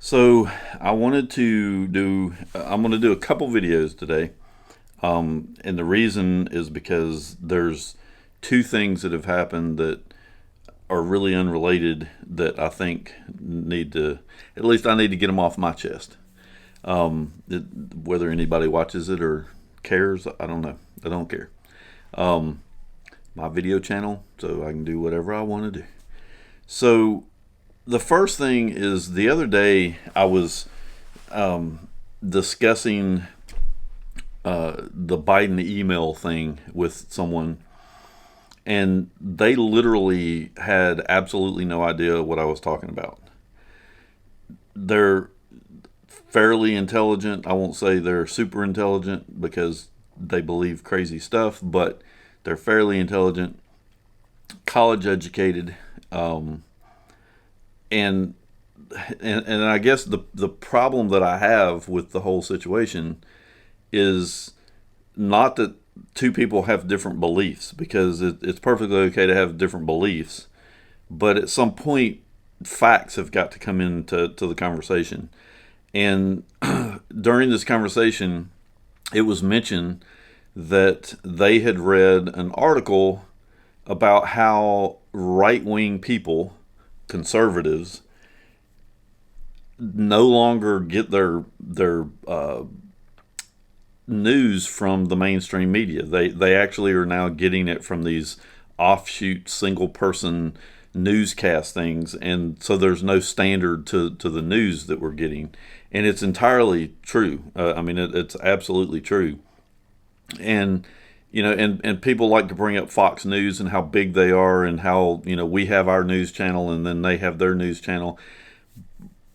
So I wanted to do. I'm going to do a couple videos today, and the reason is because there's two things that have happened that are really unrelated that I think need to. At least I need to get them off my chest. Whether anybody watches it or cares, I don't know. I don't care. Um, my video channel, so I can do whatever I want to do. So the first thing is the other day I was discussing the Biden email thing with someone, and they literally had absolutely no idea what I was talking about. They're fairly intelligent. I won't say they're super intelligent because they believe crazy stuff, but they're fairly intelligent, college educated, um, and and I guess the problem that I have with the whole situation is not that two people have different beliefs, because it's perfectly okay to have different beliefs, but at some point facts have got to come into the conversation. And during this conversation, it was mentioned that they had read an article about how right wing people, conservatives, no longer get their news from the mainstream media. They actually are now getting it from these offshoot single person newscast things, and so there's no standard to the news that we're getting, and it's entirely true. I mean, it's absolutely true. And and people like to bring up Fox News and how big they are, and how we have our news channel and then they have their news channel.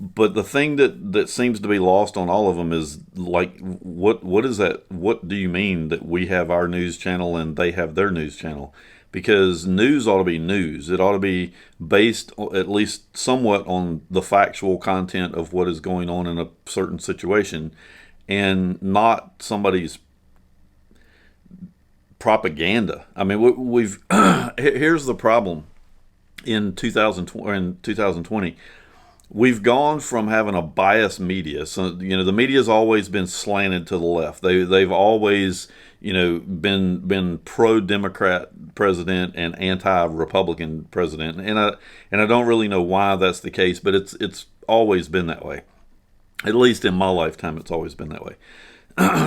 But the thing that seems to be lost on all of them is, like, what is that? What do you mean that we have our news channel and they have their news channel? Because news ought to be news. It ought to be based at least somewhat on the factual content of what is going on in a certain situation, and not somebody's propaganda. I mean, we've here's the problem in 2020. We've gone from having a biased media. So the media's always been slanted to the left. They've always been pro Democrat president and anti Republican president, and I don't really know why that's the case, but it's always been that way. At least in my lifetime, it's always been that way.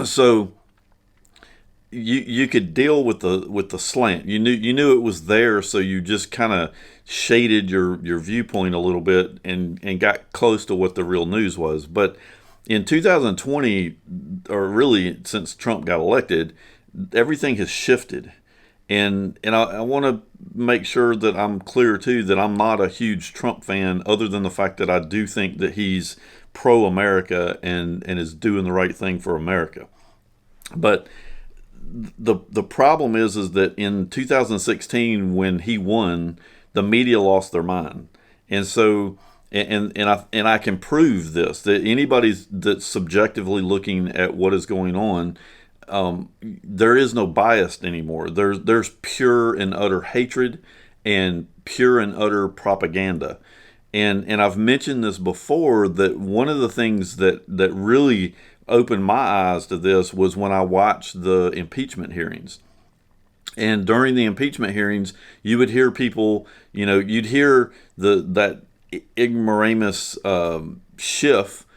So you could deal with the slant. You knew it was there, so you just kind of shaded your viewpoint a little bit and got close to what the real news was. But in 2020, or really since Trump got elected, everything has shifted. And I want to make sure that I'm clear too that I'm not a huge Trump fan, other than the fact that I do think that he's pro America and is doing the right thing for America. But the problem is that in 2016, when he won, the media lost their mind. And so I can prove this, that anybody that's subjectively looking at what is going on, there is no bias anymore. There's pure and utter hatred and pure and utter propaganda. And I've mentioned this before, that one of the things that really opened my eyes to this was when I watched the impeachment hearings. And during the impeachment hearings, you would hear people, you'd hear that ignoramus Schiff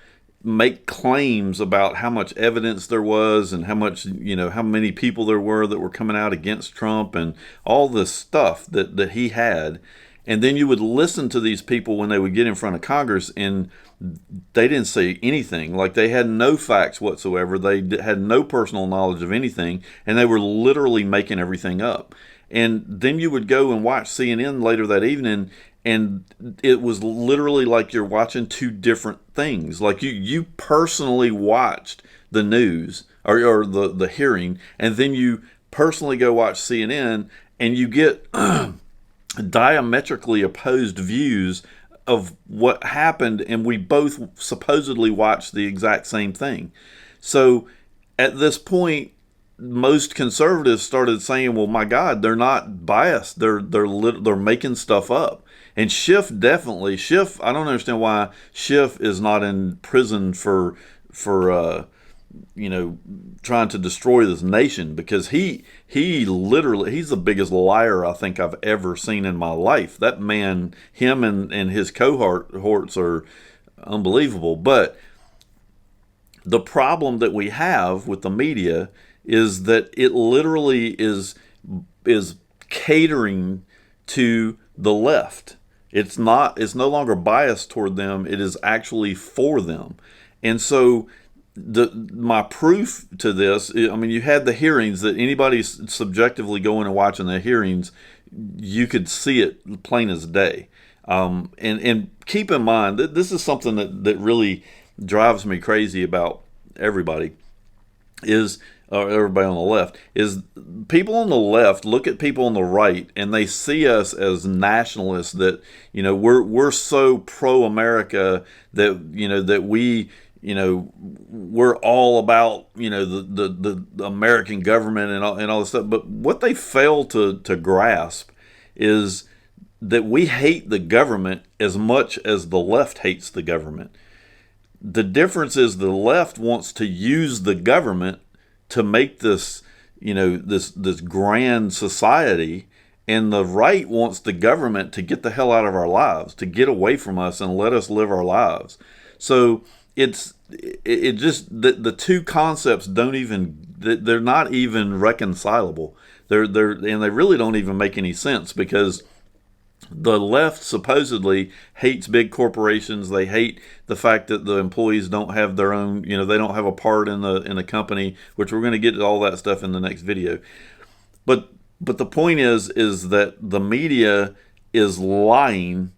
make claims about how much evidence there was, and how much, how many people there were that were coming out against Trump, and all this stuff that he had. And then you would listen to these people when they would get in front of Congress, and they didn't say anything. Like, they had no facts whatsoever. They had no personal knowledge of anything, and they were literally making everything up. And then you would go and watch CNN later that evening, and it was literally like you're watching two different things. Like, you personally watched the news, or the hearing, and then you personally go watch CNN, and you get diametrically opposed views of what happened, and we both supposedly watched the exact same thing. So at this point, most conservatives started saying, "Well, my God, they're not biased. They're making stuff up." And Schiff, I don't understand why Schiff is not in prison for trying to destroy this nation, because he literally, he's the biggest liar I think I've ever seen in my life. That man, him and his cohorts are unbelievable. But the problem that we have with the media is that it literally is catering to the left. It's no longer biased toward them. It is actually for them. And so my proof to this, I mean, you had the hearings that anybody subjectively going and watching the hearings, you could see it plain as day. And keep in mind that this is something that really drives me crazy about everybody is, everybody on the left, is people on the left look at people on the right and they see us as nationalists, that we're so pro-America that we're all about the American government and all this stuff. But what they fail to grasp is that we hate the government as much as the left hates the government. The difference is the left wants to use the government to make this this grand society, and the right wants the government to get the hell out of our lives, to get away from us and let us live our lives. So it just the two concepts they're not even reconcilable. And they really don't even make any sense, because the left supposedly hates big corporations. They hate the fact that the employees don't have their own, they don't have a part in the company, which we're going to get to all that stuff in the next video. But the point is that the media is lying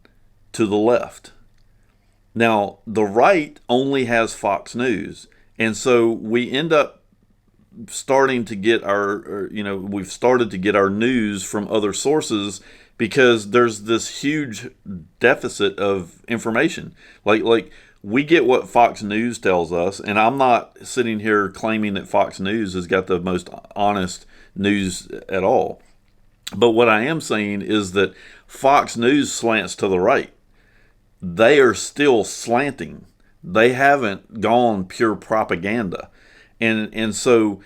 to the left. Now, the right only has Fox News. And so we end up starting to get we've started to get our news from other sources, because there's this huge deficit of information. Like we get what Fox News tells us, and I'm not sitting here claiming that Fox News has got the most honest news at all. But what I am saying is that Fox News slants to the right. They are still slanting. They haven't gone pure propaganda. And so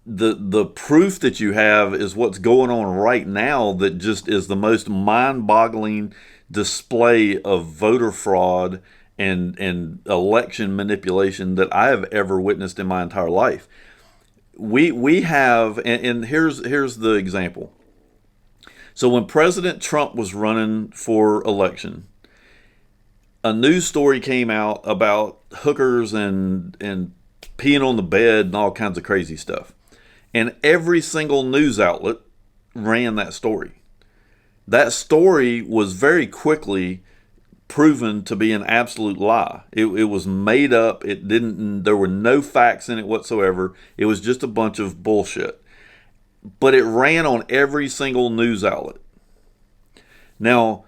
the proof that you have is what's going on right now, that just is the most mind-boggling display of voter fraud and election manipulation that I have ever witnessed in my entire life. We have, and here's the example. So when President Trump was running for election, a news story came out about hookers and peeing on the bed and all kinds of crazy stuff. And every single news outlet ran that story. That story was very quickly proven to be an absolute lie. It was made up. There were no facts in it whatsoever. It was just a bunch of bullshit. But it ran on every single news outlet. Now,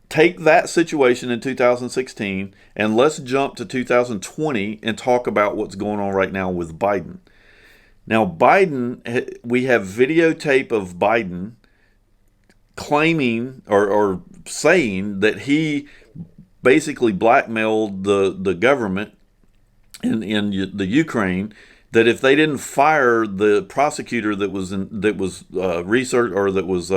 take that situation in 2016 and let's jump to 2020 and talk about what's going on right now with Biden. Now, Biden, we have videotape of Biden claiming or saying that he basically blackmailed the government in the Ukraine, that if they didn't fire the prosecutor that was research, or that was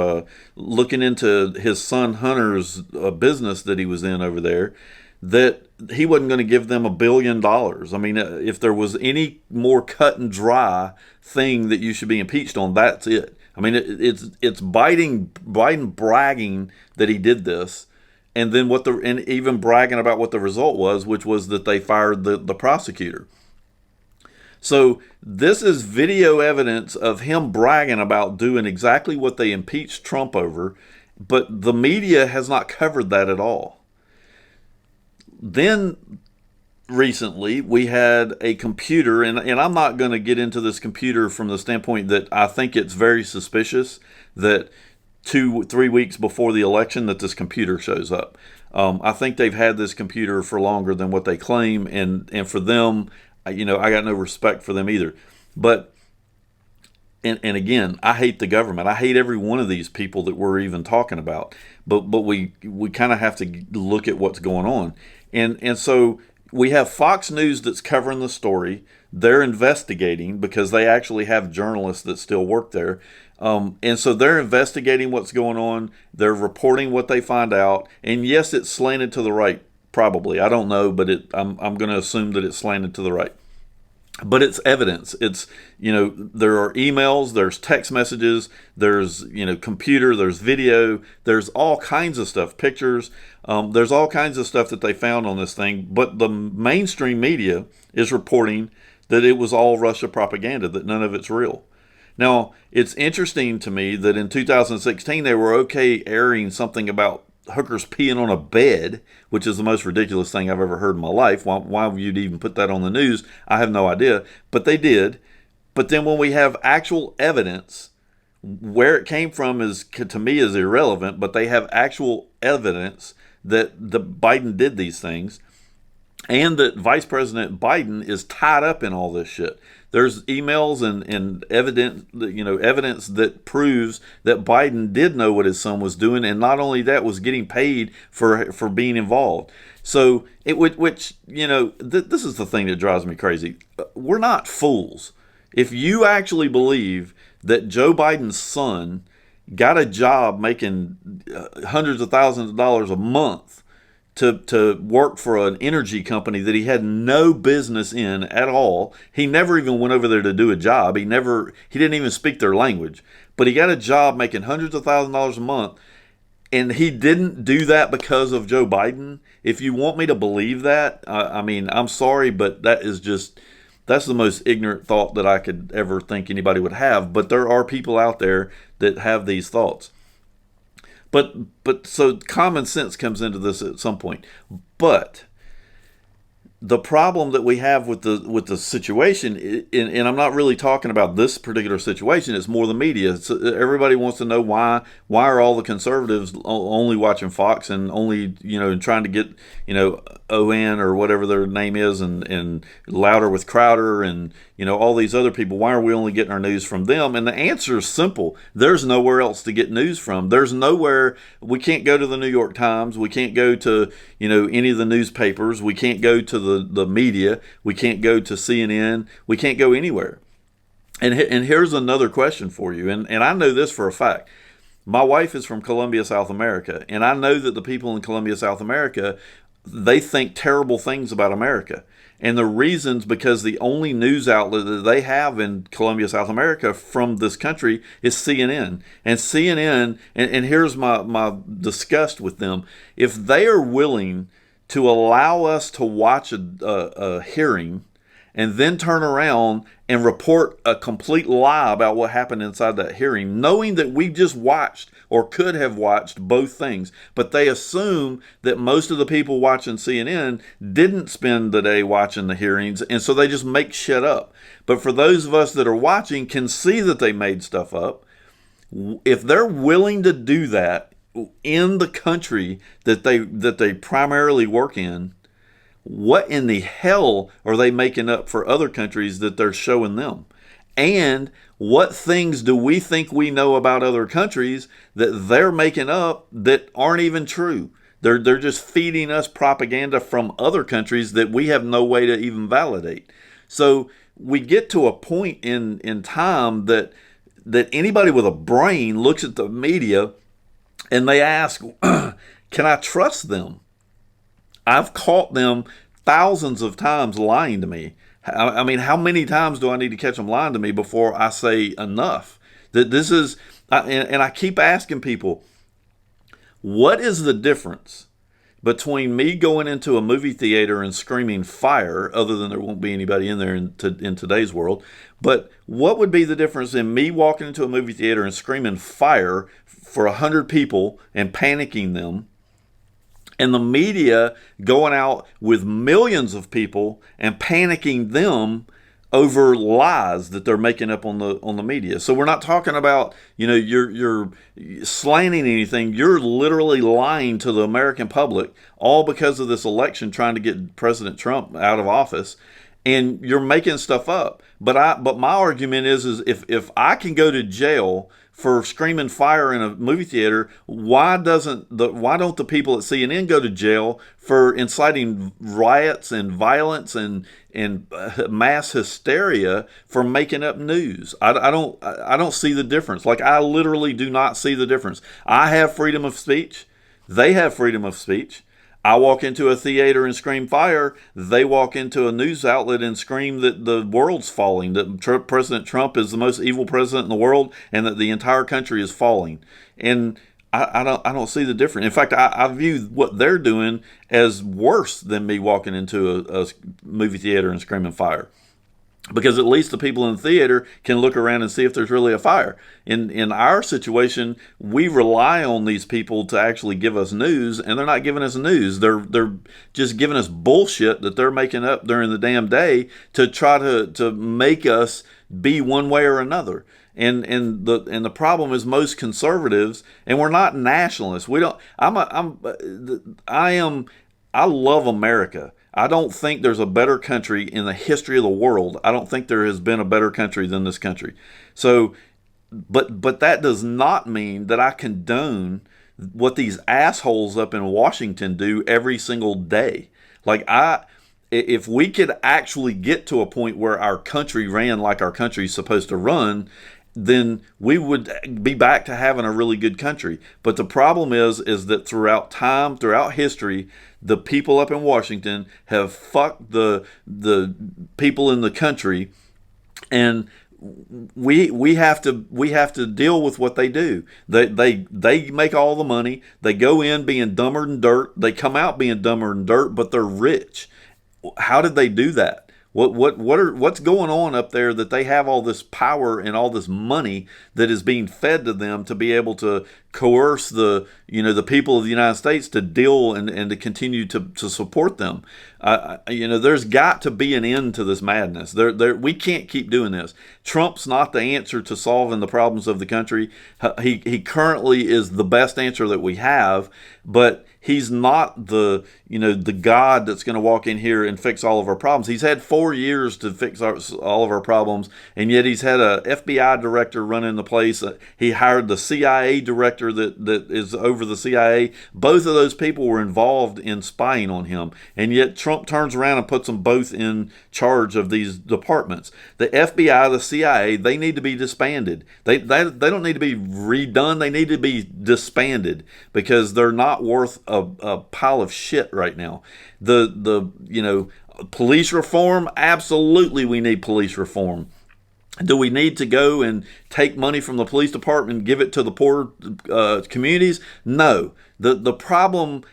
looking into his son Hunter's business that he was in over there, that he wasn't going to give them $1 billion. I mean, if there was any more cut and dry thing that you should be impeached on, that's it. I mean, it's Biden bragging that he did this, and then and even bragging about what the result was, which was that they fired the prosecutor. So this is video evidence of him bragging about doing exactly what they impeached Trump over, but the media has not covered that at all. Then recently we had a computer, and I'm not going to get into this computer from the standpoint that I think it's very suspicious that 2-3 weeks before the election that this computer shows up. I think they've had this computer for longer than what they claim, and for them, I got no respect for them either. But and again, I hate the government. I hate every one of these people that we're even talking about. But we kind of have to look at what's going on. And so we have Fox News that's covering the story. They're investigating because they actually have journalists that still work there. And so they're investigating what's going on. They're reporting what they find out. And yes, it's slanted to the right, probably. I don't know, but I'm going to assume that it's slanted to the right. But it's evidence. It's, there are emails, there's text messages, there's, computer, there's video, there's all kinds of stuff, pictures. There's all kinds of stuff that they found on this thing. But the mainstream media is reporting that it was all Russia propaganda, that none of it's real. Now, it's interesting to me that in 2016, they were okay airing something about hookers peeing on a bed, which is the most ridiculous thing I've ever heard in my life. Why you'd even put that on the news, I have no idea. But they did. But then when we have actual evidence, where it came from is, to me, is irrelevant, but they have actual evidence that the Biden did these things, and that Vice President Biden is tied up in all this shit. There's emails and evidence that proves that Biden did know what his son was doing, and not only that, was getting paid for being involved. So this is the thing that drives me crazy. We're not fools. If you actually believe that Joe Biden's son got a job making hundreds of thousands of dollars a month to work for an energy company that he had no business in at all. He never even went over there to do a job. He didn't even speak their language. But he got a job making hundreds of thousands of dollars a month, and he didn't do that because of Joe Biden. If you want me to believe that, I'm sorry, but that's the most ignorant thought that I could ever think anybody would have. But there are people out there that have these thoughts. But so common sense comes into this at some point. But the problem that we have with the situation, and I'm not really talking about this particular situation, it's more the media. Everybody wants to know why are all the conservatives only watching Fox and only, trying to get, ON or whatever their name is, and Louder with Crowder, and, all these other people. Why are we only getting our news from them? And the answer is simple. There's nowhere else to get news from. There's nowhere. We can't go to the New York Times. We can't go to, any of the newspapers. We can't go to the media. We can't go to CNN. We can't go anywhere. And here's another question for you. And I know this for a fact. My wife is from Colombia, South America, and I know that the people in Colombia, South America, they think terrible things about America. And the reason's because the only news outlet that they have in Colombia, South America from this country is CNN. And CNN, and here's my disgust with them, if they are willing to allow us to watch a hearing and then turn around and report a complete lie about what happened inside that hearing, knowing that we just watched or could have watched both things. But they assume that most of the people watching CNN didn't spend the day watching the hearings, and so they just make shit up. But for those of us that are watching can see that they made stuff up. If they're willing to do that in the country that they primarily work in, what in the hell are they making up for other countries that they're showing them? And what things do we think we know about other countries that they're making up that aren't even true? They're just feeding us propaganda from other countries that we have no way to even validate. So we get to a point in time that anybody with a brain looks at the media and they ask, can I trust them? I've caught them thousands of times lying to me. I mean, how many times do I need to catch them lying to me before I say enough? That this is, and I keep asking people, what is the difference between me going into a movie theater and screaming fire, other than there won't be anybody in there in today's world, but what would be the difference in me walking into a movie theater and screaming fire for 100 people and panicking them, and the media going out with millions of people and panicking them over lies that they're making up on the media? So we're not talking about, you're slanting anything. You're literally lying to the American public, all because of this election, trying to get President Trump out of office. and you're making stuff up. But my argument is if I can go to jail for screaming fire in a movie theater, why don't the people at CNN go to jail for inciting riots and violence and mass hysteria for making up news? I don't see the difference. Like, I literally do not see the difference. I have freedom of speech. They have freedom of speech. I walk into a theater and scream fire. They walk into a news outlet and scream that the world's falling, that President Trump is the most evil president in the world, and that the entire country is falling. And I don't see the difference. In fact, I view what they're doing as worse than me walking into a movie theater and screaming fire. Because at least the people in the theater can look around and see if there's really a fire. In our situation, we rely on these people to actually give us news, and they're not giving us news. They're just giving us bullshit that they're making up during the damn day to try to make us be one way or another. And the problem is most conservatives, and we're not nationalists. We don't. I love America. I don't think there's a better country in the history of the world. I don't think there has been a better country than this country. So, but that does not mean that I condone what these assholes up in Washington do every single day. Like, if we could actually get to a point where our country ran like our country's supposed to run, then we would be back to having a really good country. But the problem is that throughout time, throughout history, the people up in Washington have fucked the people in the country, and we have to deal with what they do. They make all the money. They go in being dumber than dirt. They come out being dumber than dirt, but they're rich. How did they do that? What's going on up there that they have all this power and all this money that is being fed to them to be able to coerce the people of the United States to deal and to continue to support them? There's got to be an end to this madness. We can't keep doing this. Trump's not the answer to solving the problems of the country. He currently is the best answer that we have, but he's not the God that's going to walk in here and fix all of our problems. He's had 4 years to fix all of our problems, and yet he's had a FBI director running the place. He hired the CIA director that is over the CIA. Both of those people were involved in spying on him, and yet Trump turns around and puts them both in charge of these departments. The FBI, the CIA, they need to be disbanded. They don't need to be redone. They need to be disbanded because they're not worth a pile of shit right now. Police reform, absolutely we need police reform. Do we need to go and take money from the police department and give it to the poor communities? No. The problem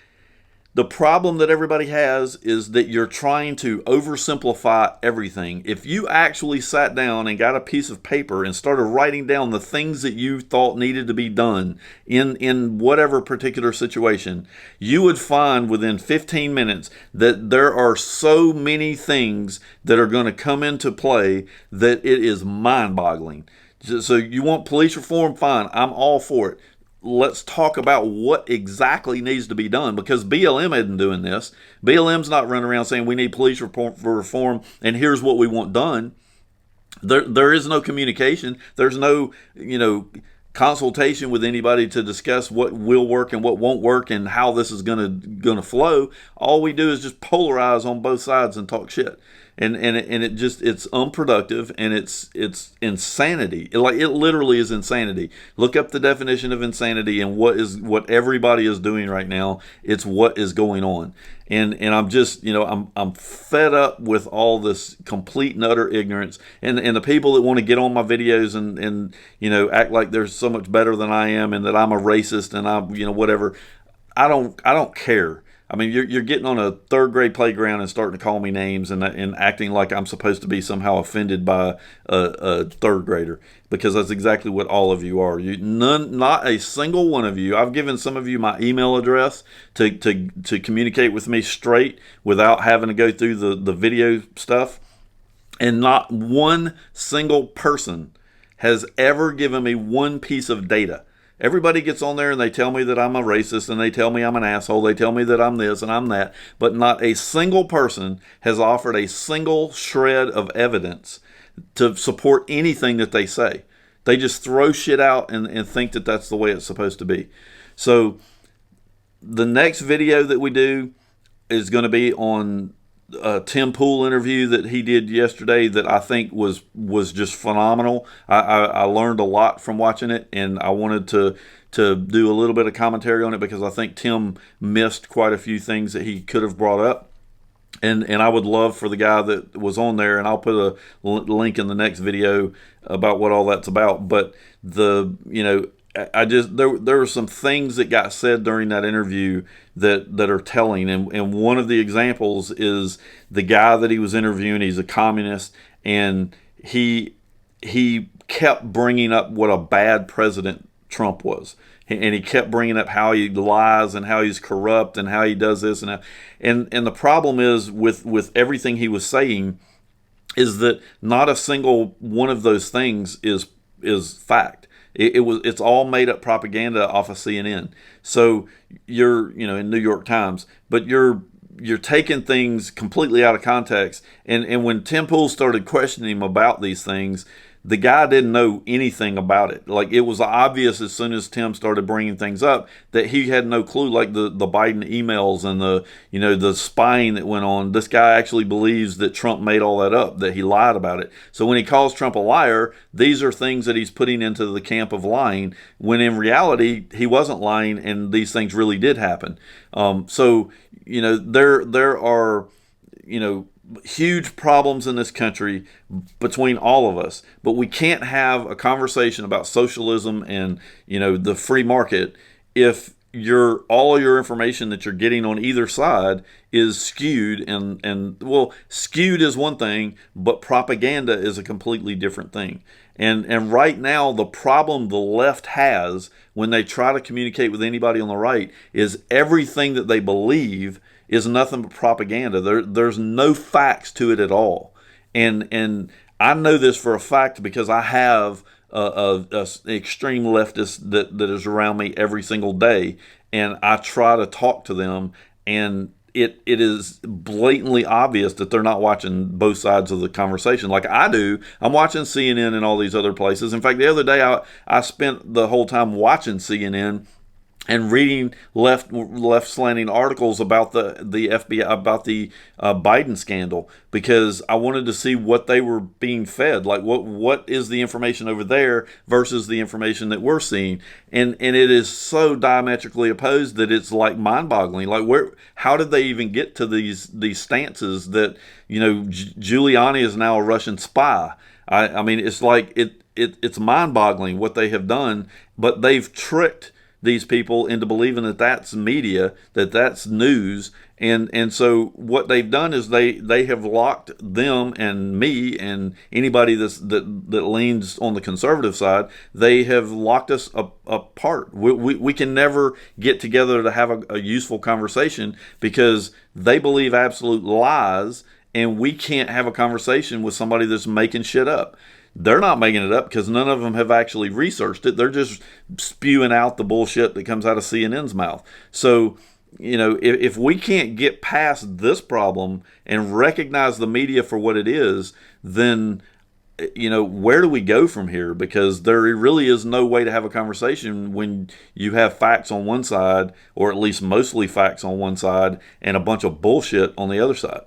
that everybody has is that you're trying to oversimplify everything. If you actually sat down and got a piece of paper and started writing down the things that you thought needed to be done in whatever particular situation, you would find within 15 minutes that there are so many things that are going to come into play that it is mind-boggling. So you want police reform? Fine. I'm all for it. Let's talk about what exactly needs to be done, because BLM isn't doing this. BLM's not running around saying we need police reform and here's what we want done. There is no communication. There's no, consultation with anybody to discuss what will work and what won't work and how this is gonna flow. All we do is just polarize on both sides and talk shit. And it's unproductive, and it's insanity. It literally is insanity. Look up the definition of insanity and what everybody is doing right now. It's what is going on. And I'm just, I'm fed up with all this complete and utter ignorance. And the people that want to get on my videos and act like they're so much better than I am and that I'm a racist and I'm, whatever. I don't care. I mean, you're getting on a third grade playground and starting to call me names and acting like I'm supposed to be somehow offended by a third grader, because that's exactly what all of you are. Not a single one of you. I've given some of you my email address to communicate with me straight without having to go through the video stuff, and not one single person has ever given me one piece of data. Everybody gets on there and they tell me that I'm a racist, and they tell me I'm an asshole. They tell me that I'm this and I'm that. But not a single person has offered a single shred of evidence to support anything that they say. They just throw shit out and think that that's the way it's supposed to be. So the next video that we do is going to be on a Tim Pool interview that he did yesterday that I think was just phenomenal. I learned a lot from watching it, and I wanted to do a little bit of commentary on it because I think Tim missed quite a few things that he could have brought up. And I would love for the guy that was on there, and I'll put a link in the next video about what all that's about. But I just there were some things that got said during that interview that are telling, and one of the examples is the guy that he was interviewing. He's a communist, and he kept bringing up what a bad president Trump was, and he kept bringing up how he lies and how he's corrupt and how he does this and the problem is with everything he was saying is that not a single one of those things is fact. It's all made up propaganda off of CNN. So you're in New York Times, but you're taking things completely out of context. And when Tim Pool started questioning him about these things, the guy didn't know anything about it. Like, it was obvious as soon as Tim started bringing things up that he had no clue. Like the Biden emails and the spying that went on. This guy actually believes that Trump made all that up, that he lied about it. So when he calls Trump a liar, these are things that he's putting into the camp of lying, when in reality he wasn't lying, and these things really did happen. So there are huge problems in this country between all of us, but we can't have a conversation about socialism and the free market if all your information that you're getting on either side is skewed, and skewed is one thing, but propaganda is a completely different thing. And right now, the problem the left has when they try to communicate with anybody on the right is everything that they believe is nothing but propaganda. There's no facts to it at all. And I know this for a fact because I have a extreme leftist that is around me every single day, and I try to talk to them, and it is blatantly obvious that they're not watching both sides of the conversation like I do. I'm watching CNN and all these other places. In fact, the other day I spent the whole time watching CNN and reading left slanting articles about the FBI, about the Biden scandal, because I wanted to see what they were being fed. Like what is the information over there versus the information that we're seeing, and it is so diametrically opposed that it's like mind-boggling. Like how did they even get to these stances that Giuliani is now a Russian spy? I mean, it's like it's mind-boggling what they have done, but they've tricked these people into believing that that's media, that's news, and so what they've done is they have locked them and me and anybody that leans on the conservative side. They have locked us apart. We can never get together to have a useful conversation because they believe absolute lies, and we can't have a conversation with somebody that's making shit up. They're not making it up because none of them have actually researched it. They're just spewing out the bullshit that comes out of CNN's mouth. So, if we can't get past this problem and recognize the media for what it is, then, where do we go from here? Because there really is no way to have a conversation when you have facts on one side, or at least mostly facts on one side, and a bunch of bullshit on the other side.